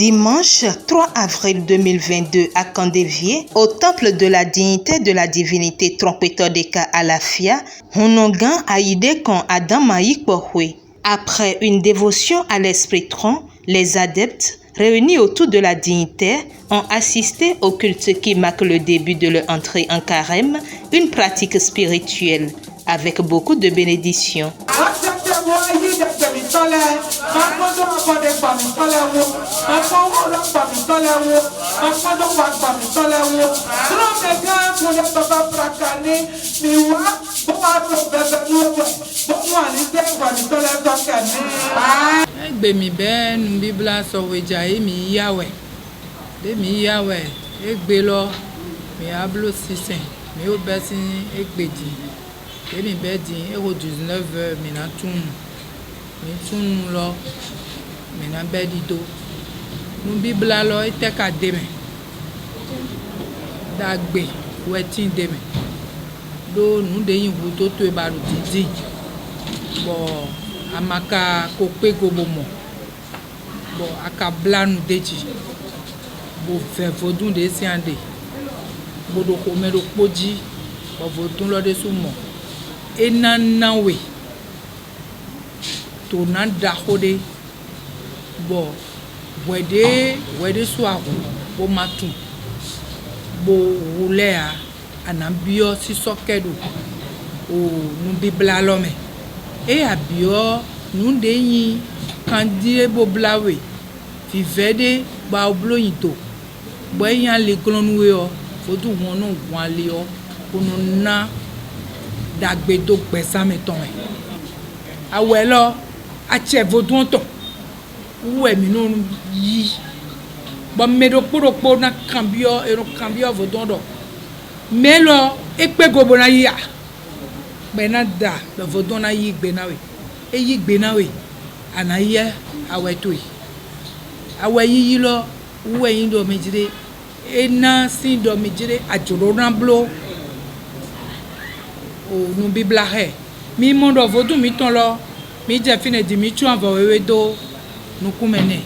Dimanche 3 avril 2022 à Kandévié, au temple de la dignité de la divinité Trompetodeka Alafia, Honogan Aïde Kon Adam Maïk Bohwe. Après une dévotion à l'esprit tronc, les adeptes réunis autour de la dignité ont assisté au culte qui marque le début de leur entrée en carême, une pratique spirituelle avec beaucoup de bénédictions. Gbemi ben bibla soweja mi yawe de mi yawe egbe lo mi ablo sisen mi obesin egbeji de mi bedi ero 19h mi na tun lo mi na bedi do nu bibla lo iteka de me dagbe wetin de me do nu de yin wu to e baru didi bo amaka kokpe gobomo bo akablanu deji bo fe vodun de siande bo do ko mero poji bo vodun lo de sumo enanawe to nanda hode bo wede suago bo matun bo wulea anambio sisokedo o nu bibla lo me e abio nunde yin kandie boblawe vivede ba obloyin to bo yan le glonwe o fodu won no wan le o kunu na dagbe do gbesa meton e awelo a che vodun to we mi no yi bo medo poroporo na cambio vodun do melo ekpe gobo na ya benada le vodona yi gbenawe e yi gbenawe anaye awetoi awe yi lo uwe yin do mejire ena sin do mejire ajoro na blo o nu bibla he mi mondo vodu mi ton lo mi je fine di mi tu anvo wewe do nu kumene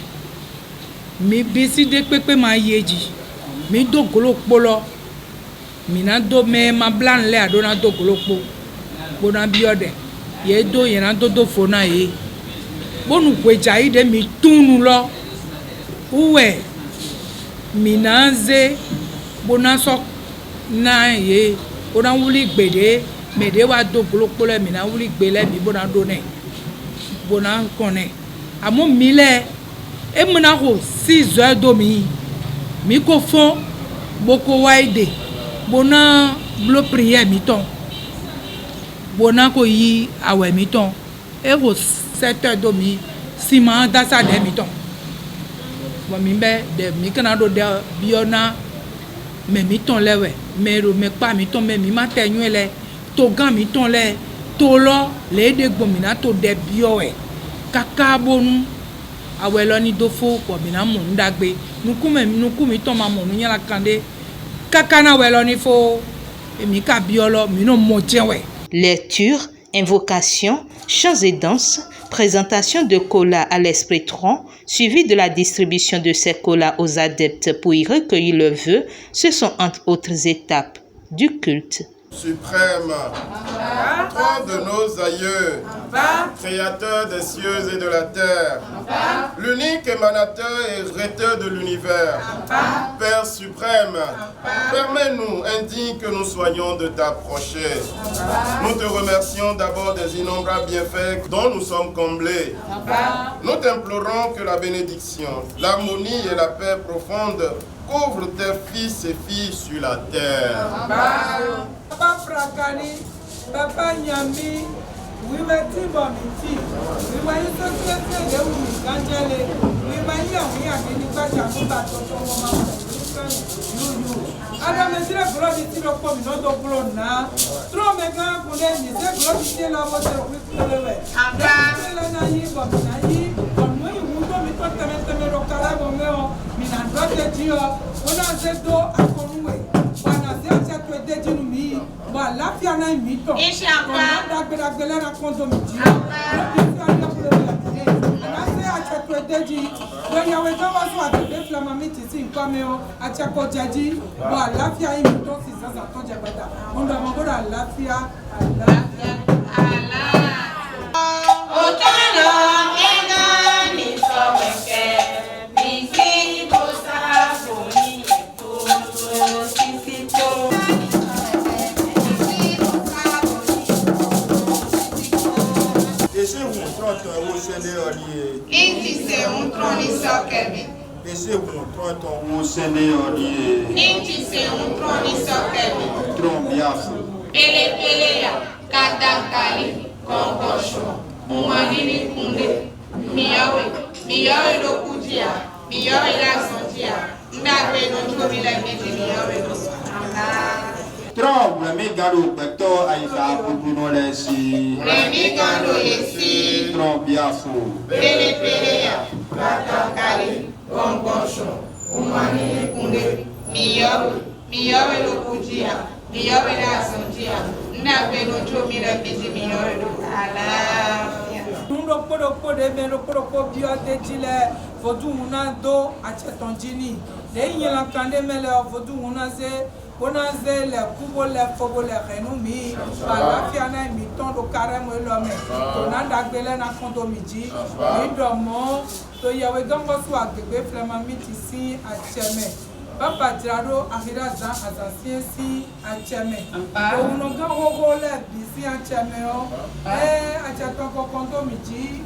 mi bisi de pepe ma yeji mi do golokpo lo mi na do me ma blan le adona do golokpo bona biode ye do yena do fona ye bonu kweja ide mi tunu lo uwe minanze bona so na ye bona wuli gbede mede wa do glokpo le mina wuli gbele mi bona do ne bona kone amo mile e muna ho 6 heures do mi ko fon boko waide bona blo prière mi ton bona ko yi awe mi ton ero 7h domi sima dasa de mi ton bo mi be de mi kana do de biona me mi ton lewe me ro me pa mi ton me mi ma tenyu ele to gan mi ton le to lo le de gbomina to de bio e kaka bonu awe lo ni do fo ko mi na mo ndagbe nuku mi ton ma mo nu nya la kande kaka na we lo ni fo e mi ka biolo mi no mo jewe. Lecture, invocation, chants et danses, présentation de cola à l'esprit tronc, suivi de la distribution de ces colas aux adeptes pour y recueillir leurs vœux, ce sont entre autres étapes du culte. Suprême, trône de nos aïeux, créateur des cieux et de la terre, l'unique émanateur et rhéteur de l'univers, Père suprême, permets-nous, indignes que nous soyons de t'approcher. Nous te remercions d'abord des innombrables bienfaits dont nous sommes comblés. Nous t'implorons que la bénédiction, l'harmonie et la paix profonde couvrent tes fils et filles sur la terre. Papa Frakani, Papa Nyami, we were Timomiti, we were in the society of Angele, we were young, we are in the Bajamu, Adam is a bloody thing of coming, not of blood now. Throw me down for them, is a bloody thing of what they're with the way. I'm not deji when you were going to the best flamami ti sin come o achako jaji bo àlàáfíà yín mi tó sì sasa tó jẹ beta on do mo go àlàáfíà Otolo ena ni soweke bisi bosa boni to sisito Ese un trotto wo sele oli. inti se un troni sokemi Ese un trotto wo sele oli. inti se un troni sokemi Trombiafu. pele ya kadankali kongosho umanini kunde miyawe lokujia miyawe lasonjia ndagbe no jomi la meji miyawe lo Trombe mi gado peto aisa pupuno lesi. Remi gando yesi Trombiafu. pele ya kadankali kongosho umanini kunde miyawe lokujia miyawe lasonjia ndagbe no jomi la meji miyawe lo alafia nundo podo de meno podo bio de jile fodu una do achetonjini le yela kande mele fodu una ze le kubo le fobo le renumi bala fiana mi ton do caremo lo me to na dagbele na kondo miji mi do mo to yawe gambo so agbegbe flema mi ti si acheme Papa Tirado Ahira Zan Azasien si acheme ono ga hoho le bisi acheme o achaton kokondo miji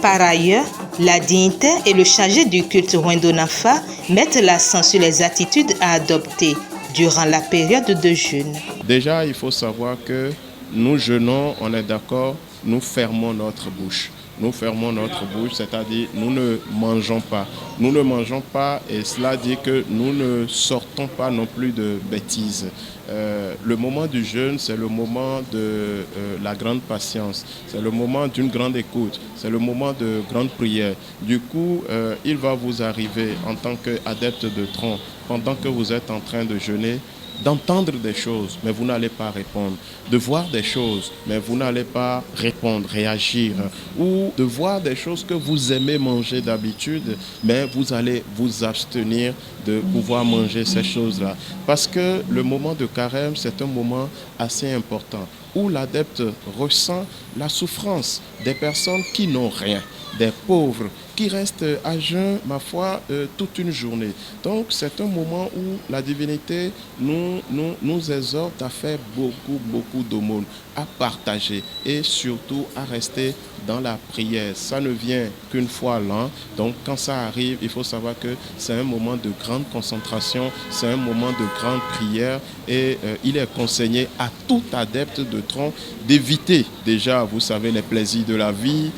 Par ailleurs, la dignité et le chargé du culte Rwendonafa mettent l'accent sur les attitudes à adopter durant la période de jeûne. Déjà, il faut savoir que nous jeûnons, on est d'accord, nous fermons notre bouche. Nous fermons notre bouche, c'est-à-dire nous ne mangeons pas. Nous ne mangeons pas et cela dit que nous ne sortons pas non plus de bêtises. Le moment du jeûne, c'est le moment de la grande patience, c'est le moment d'une grande écoute, c'est le moment de grande prière. Du coup, il va vous arriver en tant qu'adepte de tronc, pendant que vous êtes en train de jeûner, d'entendre des choses, mais vous n'allez pas répondre, de voir des choses, mais vous n'allez pas répondre, réagir, ou de voir des choses que vous aimez manger d'habitude, mais vous allez vous abstenir de pouvoir manger ces choses-là. Parce que le moment de carême, c'est un moment assez important, où l'adepte ressent la souffrance des personnes qui n'ont rien, des pauvres, qui restent à jeun, ma foi, toute une journée. Donc, c'est un moment où la divinité nous exhorte à faire beaucoup d'aumônes, à partager et surtout à rester dans la prière. Ça ne vient qu'une fois l'an. Donc, quand ça arrive, il faut savoir que c'est un moment de grande concentration, c'est un moment de grande prière et il est conseillé à tout adepte de tronc d'éviter déjà, vous savez, les plaisirs de la vie,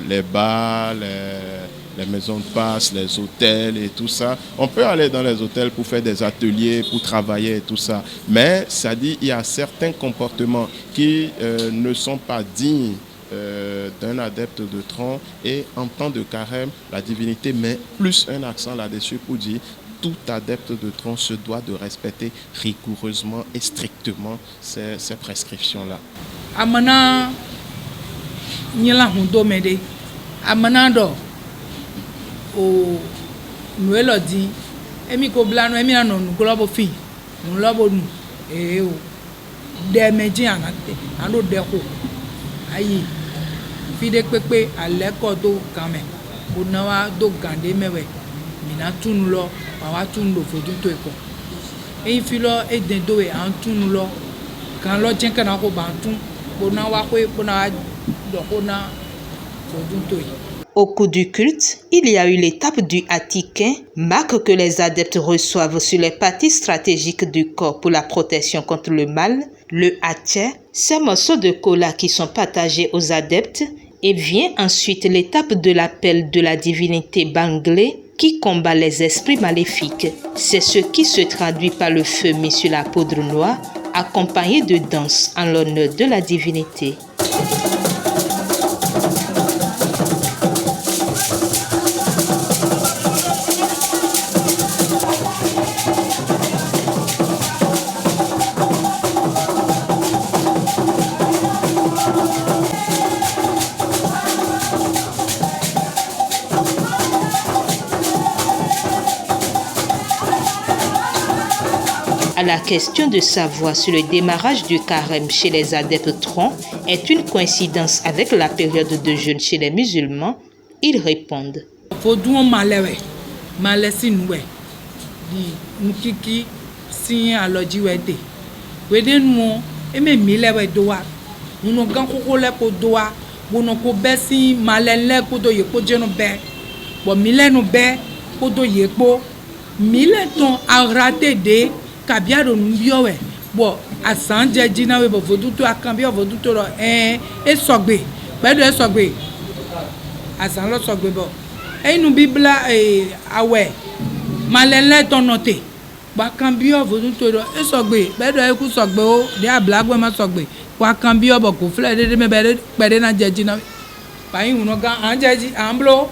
les bars, les maisons de passe, les hôtels et tout ça. On peut aller dans les hôtels pour faire des ateliers, pour travailler et tout ça. Mais ça dit, il y a certains comportements qui ne sont pas dignes d'un adepte de tronc. Et en temps de carême, la divinité met plus un accent là-dessus pour dire tout adepte de tronc se doit de respecter rigoureusement et strictement ces prescriptions-là. Amana nyela hundo mede amana do o nuelo di emi ko blano emi na no globo fi no lobo nu o de meji anate ando de ko ayi fi de pepe ale ko do kame o na wa do gande mewe mina tunu lo wa tunu lo fodun to eko e fi lo e den do e an tunu lo kan lo jen kana ko ba tun bo na wa ko bo na do ko na fodun to yi. Au cours du culte, il y a eu l'étape du Atiquin, marque que les adeptes reçoivent sur les parties stratégiques du corps pour la protection contre le mal. Le Atché, ces morceaux de cola qui sont partagés aux adeptes. Et vient ensuite l'étape de l'appel de la divinité Banglé qui combat les esprits maléfiques. C'est ce qui se traduit par le feu mis sur la poudre noire, accompagné de danses en l'honneur de la divinité. question de savoir si le démarrage du carême chez les adeptes troncs est une coïncidence avec la période de jeûne chez les musulmans, ils répondent. Fodouon malewe, malesi nouwe, di nkiki si aloji wede. Wede nou, eme milewe doa, uno gan koko le ko doa, bono ko besi malele ko do yeko jeno be, bo mile no be ko do yeko, mile ton a raté de kabia do nbiowe, bo asanje jina we bo voduto akambia voduto ro e sogbe, bedo e sogbe. Asan lo sogbe bo. Et nous Bible awe malele tonote ba kambio voduto do e sogbe bedo e ku sogbe o de ablagwe ma sogbe kwa kambio bo ko fle de me bede na jeji na ba yin uno gan anjeji amblo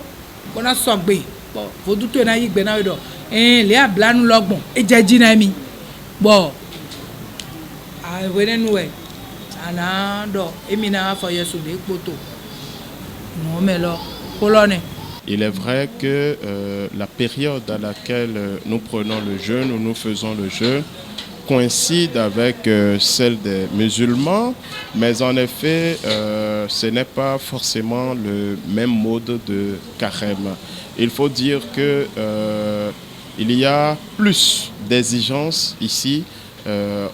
bona sogbe bo voduto na yigbe na do le ablanu logbon e jeji na mi bo a wene nuwe ana do emi na fo yesu de poto no melo kolone. Il est vrai que la période à laquelle nous prenons le jeûne ou nous faisons le jeûne coïncide avec celle des musulmans, mais en effet, ce n'est pas forcément le même mode de carême. Il faut dire que il y a plus d'exigences ici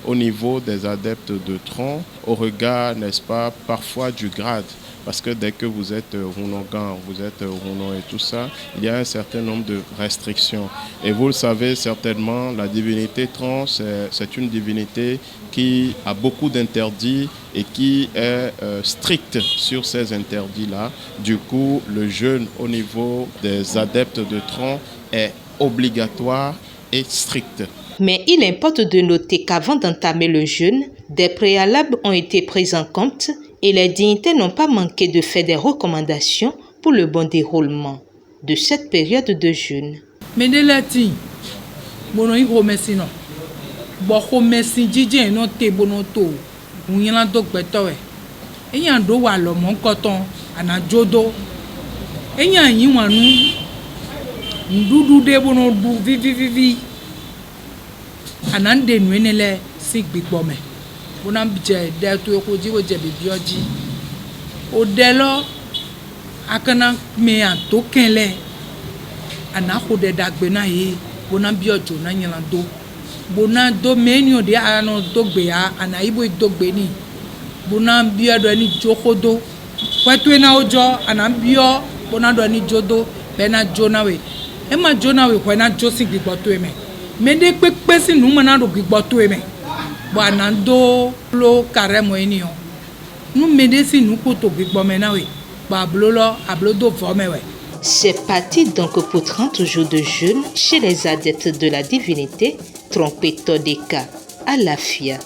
au niveau des adeptes de tronc, au regard, n'est-ce pas, parfois du grade. Parce que dès que vous êtes Runogan, vous êtes Runo et tout ça, il y a un certain nombre de restrictions. Et vous le savez certainement, la divinité Tron, c'est une divinité qui a beaucoup d'interdits et qui est stricte sur ces interdits-là. Du coup, le jeûne au niveau des adeptes de Tron est obligatoire et strict. Mais il importe de noter qu'avant d'entamer le jeûne, des préalables ont été pris en compte et les dignitaires n'ont pas manqué de faire des recommandations pour le bon déroulement de cette période de jeûne. Mais de lati, bono i remercie non. Bo remercie djidje no te bono to. Unyala do gbetowe. Eyan do wa lo mon koton ana jodo. Eyan yin wanu ndudu de bono du vivi. Anande nuenele si gbigbo me. Bonam je de to ko ji wo je bi bioji o de lo akana me an to kenle ana ko de dagbe na yi bonam biojo na nyan do bonam do meni o de ano do gbe ya ana ibo do gbe ni bonam biodo ni jokodo kwetu na ojo ana bio bonam do ni jodo be na jona we e ma jona we ko na josi gbigbo to eme me de pepe si nu ma na do gbigbo to eme. C'est parti donc pour 30 jours de jeûne chez les adeptes de la divinité Trompetodeka Alafia.